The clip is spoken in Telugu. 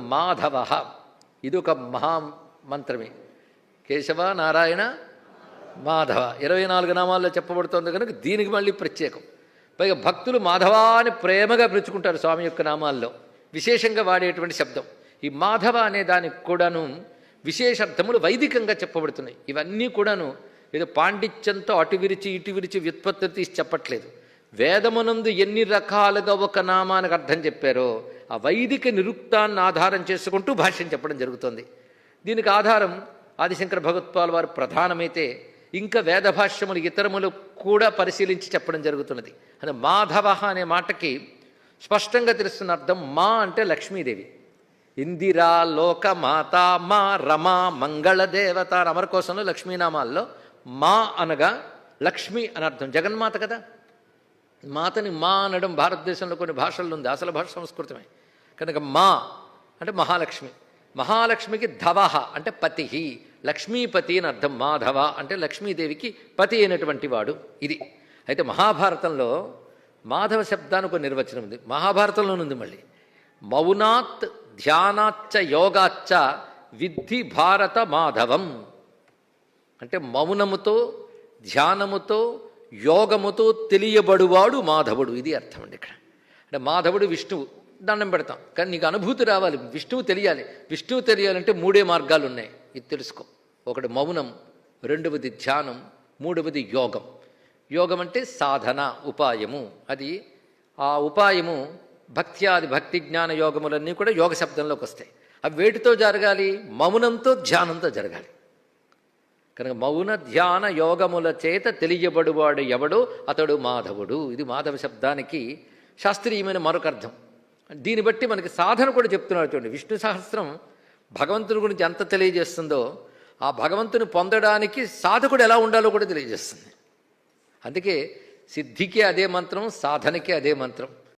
మాధవ, ఇది ఒక మహామంత్రమే. కేశవ నారాయణ మాధవ 24 నామాల్లో చెప్పబడుతోంది కనుక దీనికి మళ్ళీ ప్రత్యేకం. పైగా భక్తులు మాధవ అని ప్రేమగా పిలుచుకుంటారు స్వామి యొక్క నామాల్లో, విశేషంగా వాడేటువంటి శబ్దం. ఈ మాధవ అనే దానికి కూడాను విశేషార్థములు వైదికంగా చెప్పబడుతున్నాయి. ఇవన్నీ కూడాను ఏదో పాండిత్యంతో అటు విరిచి ఇటు విరిచి వ్యుత్పత్తి తీసి చెప్పట్లేదు. వేదమునందు ఎన్ని రకాలుగా ఒక నామానికి అర్థం చెప్పారో ఆ వైదిక నిరుక్తాన్ని ఆధారం చేసుకుంటూ భాష్యం చెప్పడం జరుగుతుంది. దీనికి ఆధారం ఆదిశంకర భగవత్పాల్ వారు ప్రధానమైతే ఇంకా వేదభాష్యములు ఇతరములు కూడా పరిశీలించి చెప్పడం జరుగుతున్నది. అంటే మాధవ అనే మాటకి స్పష్టంగా తెలుస్తున్న అర్థం మా అంటే లక్ష్మీదేవి. ఇందిరా లోక మాత మా రమా మంగళదేవత అమరకోశంలో లక్ష్మీనామాల్లో మా అనగా లక్ష్మి అని అర్థం. జగన్మాత కదా, మాతని మా అనడం భారతదేశంలో కొన్ని భాషల్లో ఉంది, అసలు భాష సంస్కృతమే కనుక మా అంటే మహాలక్ష్మి. మహాలక్ష్మికి ధవహ అంటే పతి, లక్ష్మీపతి అని అర్థం. మాధవ అంటే లక్ష్మీదేవికి పతి అయినటువంటి వాడు. ఇది అయితే మహాభారతంలో మాధవ శబ్దానికి ఒక నిర్వచనం ఉంది, మహాభారతంలోనుంది మళ్ళీ. మౌనాత్ ధ్యానాచ్చ యోగాచ్చ విద్ధి భారత మాధవం అంటే మౌనముతో ధ్యానముతో యోగముతో తెలియబడువాడు మాధవుడు. ఇది అర్థం అండి ఇక్కడ. అంటే మాధవుడు విష్ణువు, దండం పెడతాం కానీ నీకు అనుభూతి రావాలి, విష్ణువు తెలియాలి. విష్ణువు తెలియాలంటే 3 మార్గాలు ఉన్నాయి, ఇది తెలుసుకో. ఒకటి మౌనం, రెండవది ధ్యానం, మూడవది యోగం. యోగం అంటే సాధన, ఉపాయము. అది ఆ ఉపాయము భక్త్యాది భక్తి జ్ఞాన యోగములన్నీ కూడా యోగ శబ్దంలోకి వస్తాయి. అవి వేటితో జరగాలి? మౌనంతో ధ్యానంతో జరగాలి. కనుక మౌన ధ్యాన యోగముల చేత తెలియబడువాడు ఎవడో అతడు మాధవుడు. ఇది మాధవ శబ్దానికి శాస్త్రీయమైన మరొక అర్థం. దీన్ని బట్టి మనకి సాధన కూడా చెప్తున్నాడు చూడండి. విష్ణు సహస్రం భగవంతుని గురించి ఎంత తెలియజేస్తుందో ఆ భగవంతుని పొందడానికి సాధకుడు ఎలా ఉండాలో కూడా తెలియజేస్తుంది. అందుకే సిద్ధికి అదే మంత్రం, సాధనకి అదే మంత్రం.